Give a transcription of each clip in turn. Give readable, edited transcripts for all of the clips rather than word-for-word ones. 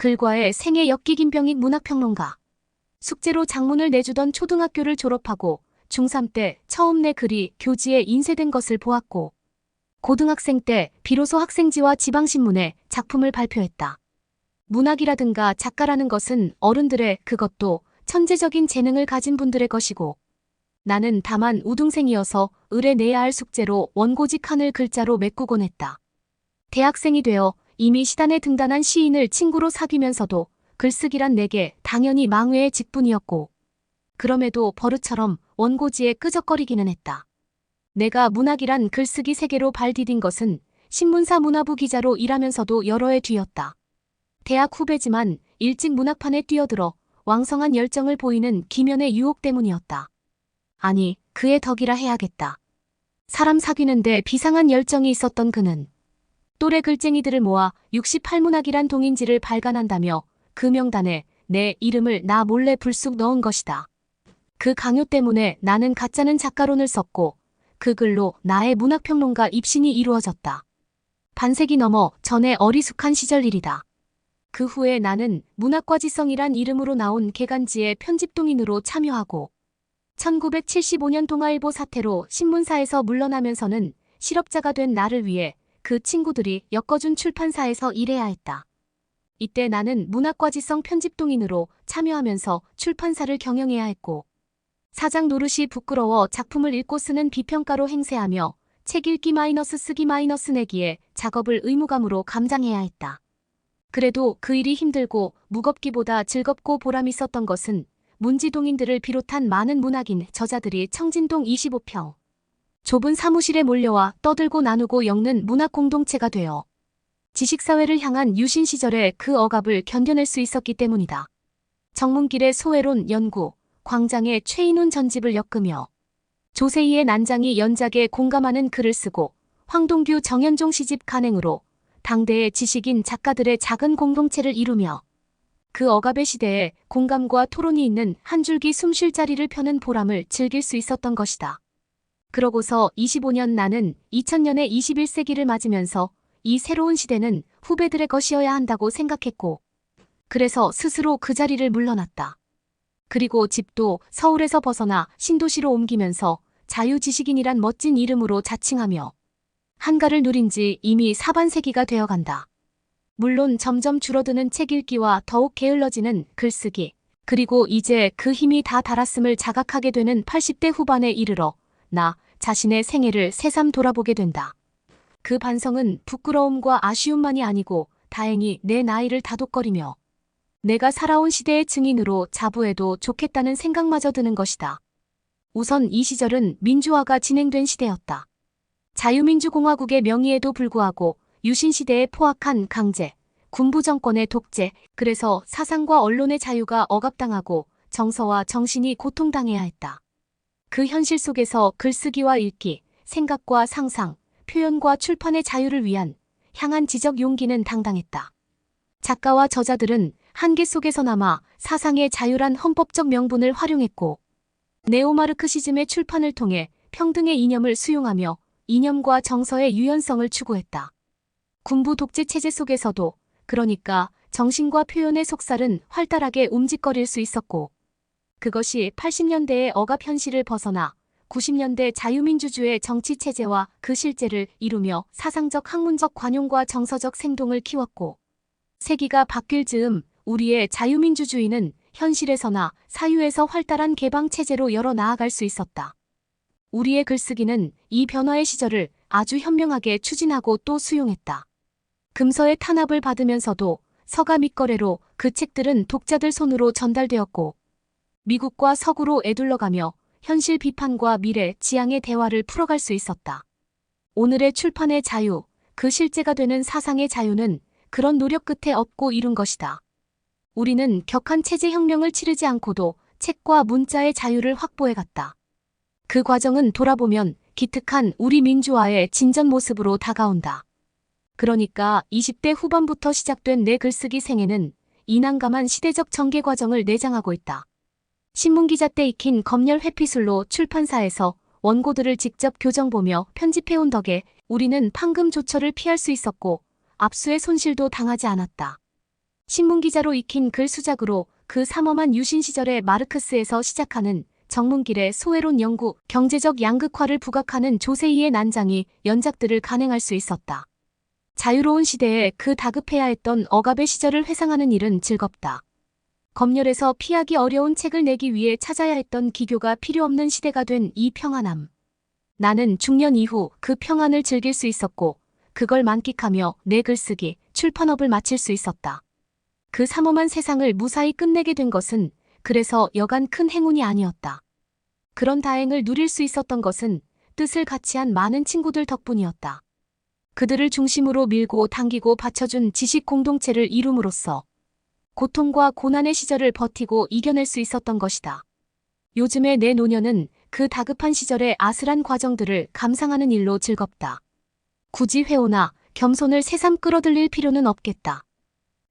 글과의 생애 엮이긴 병익 문학평론가. 숙제로 작문을 내주던 초등학교를 졸업하고 중3 때 처음 내 글이 교지에 인쇄된 것을 보았고, 고등학생 때 비로소 학생지와 지방신문에 작품을 발표했다. 문학이라든가 작가라는 것은 어른들의, 그것도 천재적인 재능을 가진 분들의 것이고, 나는 다만 우등생이어서 을에 내야 할 숙제로 원고지 칸을 글자로 메꾸곤 했다. 대학생이 되어 이미 시단에 등단한 시인을 친구로 사귀면서도 글쓰기란 내게 당연히 망회의 직분이었고, 그럼에도 버릇처럼 원고지에 끄적거리기는 했다. 내가 문학이란 글쓰기 세계로 발 디딘 것은 신문사 문화부 기자로 일하면서도 여러 해 뒤였다. 대학 후배지만 일찍 문학판에 뛰어들어 왕성한 열정을 보이는 기면의 유혹 때문이었다. 아니, 그의 덕이라 해야겠다. 사람 사귀는데 비상한 열정이 있었던 그는 또래 글쟁이들을 모아 68문학이란 동인지를 발간한다며 그 명단에 내 이름을 나 몰래 불쑥 넣은 것이다. 그 강요 때문에 나는 가짜는 작가론을 썼고, 그 글로 나의 문학평론가 입신이 이루어졌다. 반세기 넘어 전에 어리숙한 시절 일이다. 그 후에 나는 문학과지성이란 이름으로 나온 개간지의 편집동인으로 참여하고, 1975년 동아일보 사태로 신문사에서 물러나면서는 실업자가 된 나를 위해 그 친구들이 엮어준 출판사에서 일해야 했다. 이때 나는 문학과지성 편집동인으로 참여하면서 출판사를 경영해야 했고, 사장 노릇이 부끄러워 작품을 읽고 쓰는 비평가로 행세하며 책 읽기 마이너스 쓰기 마이너스 내기에 작업을 의무감으로 감당해야 했다. 그래도 그 일이 힘들고 무겁기보다 즐겁고 보람 있었던 것은 문지동인들을 비롯한 많은 문학인 저자들이 청진동 25평 좁은 사무실에 몰려와 떠들고 나누고 엮는 문학 공동체가 되어 지식사회를 향한 유신 시절의 그 억압을 견뎌낼 수 있었기 때문이다. 정문길의 소외론 연구, 광장의 최인훈 전집을 엮으며 조세희의 난장이 연작에 공감하는 글을 쓰고 황동규 정현종 시집 간행으로 당대의 지식인 작가들의 작은 공동체를 이루며 그 억압의 시대에 공감과 토론이 있는 한 줄기 숨 쉴 자리를 펴는 보람을 즐길 수 있었던 것이다. 그러고서 25년 나는 2000년의 21세기를 맞으면서 이 새로운 시대는 후배들의 것이어야 한다고 생각했고, 그래서 스스로 그 자리를 물러났다. 그리고 집도 서울에서 벗어나 신도시로 옮기면서 자유지식인이란 멋진 이름으로 자칭하며 한가를 누린 지 이미 사반세기가 되어간다. 물론 점점 줄어드는 책 읽기와 더욱 게을러지는 글쓰기, 그리고 이제 그 힘이 다 닳았음을 자각하게 되는 80대 후반에 이르러 나 자신의 생애를 새삼 돌아보게 된다. 그 반성은 부끄러움과 아쉬움만이 아니고 다행히 내 나이를 다독거리며 내가 살아온 시대의 증인으로 자부해도 좋겠다는 생각마저 드는 것이다. 우선 이 시절은 민주화가 진행된 시대였다. 자유민주공화국의 명의에도 불구하고 유신시대에 포악한 강제, 군부정권의 독재, 그래서 사상과 언론의 자유가 억압당하고 정서와 정신이 고통당해야 했다. 그 현실 속에서 글쓰기와 읽기, 생각과 상상, 표현과 출판의 자유를 위한 향한 지적 용기는 당당했다. 작가와 저자들은 한계 속에서나마 사상의 자유란 헌법적 명분을 활용했고, 네오마르크시즘의 출판을 통해 평등의 이념을 수용하며 이념과 정서의 유연성을 추구했다. 군부 독재 체제 속에서도, 그러니까 정신과 표현의 속살은 활달하게 움직거릴 수 있었고, 그것이 80년대의 억압 현실을 벗어나 90년대 자유민주주의 정치체제와 그 실제를 이루며 사상적 학문적 관용과 정서적 생동을 키웠고, 세기가 바뀔 즈음 우리의 자유민주주의는 현실에서나 사유에서 활달한 개방체제로 열어 나아갈 수 있었다. 우리의 글쓰기는 이 변화의 시절을 아주 현명하게 추진하고 또 수용했다. 금서의 탄압을 받으면서도 서가 밑거래로 그 책들은 독자들 손으로 전달되었고, 미국과 서구로 애둘러가며 현실 비판과 미래 지향의 대화를 풀어갈 수 있었다. 오늘의 출판의 자유, 그 실제가 되는 사상의 자유는 그런 노력 끝에 얻고 이룬 것이다. 우리는 격한 체제혁명을 치르지 않고도 책과 문자의 자유를 확보해갔다. 그 과정은 돌아보면 기특한 우리 민주화의 진전 모습으로 다가온다. 그러니까 20대 후반부터 시작된 내 글쓰기 생애는 이 난감한 시대적 전개 과정을 내장하고 있다. 신문기자 때 익힌 검열 회피술로 출판사에서 원고들을 직접 교정보며 편집해온 덕에 우리는 판금 조처를 피할 수 있었고 압수의 손실도 당하지 않았다. 신문기자로 익힌 글 수작으로 그 삼엄한 유신 시절의 마르크스에서 시작하는 정문길의 소외론 연구, 경제적 양극화를 부각하는 조세희의 난장이 연작들을 간행할 수 있었다. 자유로운 시대에 그 다급해야 했던 억압의 시절을 회상하는 일은 즐겁다. 검열에서 피하기 어려운 책을 내기 위해 찾아야 했던 기교가 필요 없는 시대가 된 이 평안함. 나는 중년 이후 그 평안을 즐길 수 있었고 그걸 만끽하며 내 글쓰기, 출판업을 마칠 수 있었다. 그 삼엄한 세상을 무사히 끝내게 된 것은 그래서 여간 큰 행운이 아니었다. 그런 다행을 누릴 수 있었던 것은 뜻을 같이 한 많은 친구들 덕분이었다. 그들을 중심으로 밀고 당기고 받쳐준 지식 공동체를 이룸으로써 고통과 고난의 시절을 버티고 이겨낼 수 있었던 것이다. 요즘의 내 노년은 그 다급한 시절의 아슬한 과정들을 감상하는 일로 즐겁다. 굳이 회오나 겸손을 새삼 끌어들일 필요는 없겠다.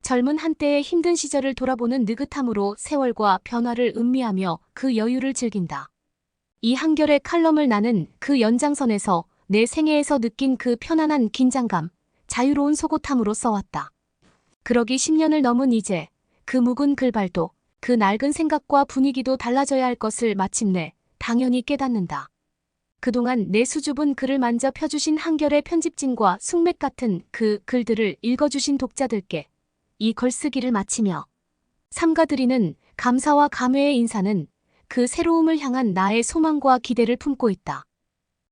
젊은 한때의 힘든 시절을 돌아보는 느긋함으로 세월과 변화를 음미하며 그 여유를 즐긴다. 이 한결의 칼럼을 나는 그 연장선에서 내 생애에서 느낀 그 편안한 긴장감, 자유로운 소곳함으로 써왔다. 그러기 10년을 넘은 이제 그 묵은 글발도 그 낡은 생각과 분위기도 달라져야 할 것을 마침내 당연히 깨닫는다. 그동안 내 수줍은 글을 만져 펴주신 한결의 편집진과 숙맥 같은 그 글들을 읽어주신 독자들께 이 글쓰기를 마치며 삼가드리는 감사와 감회의 인사는 그 새로움을 향한 나의 소망과 기대를 품고 있다.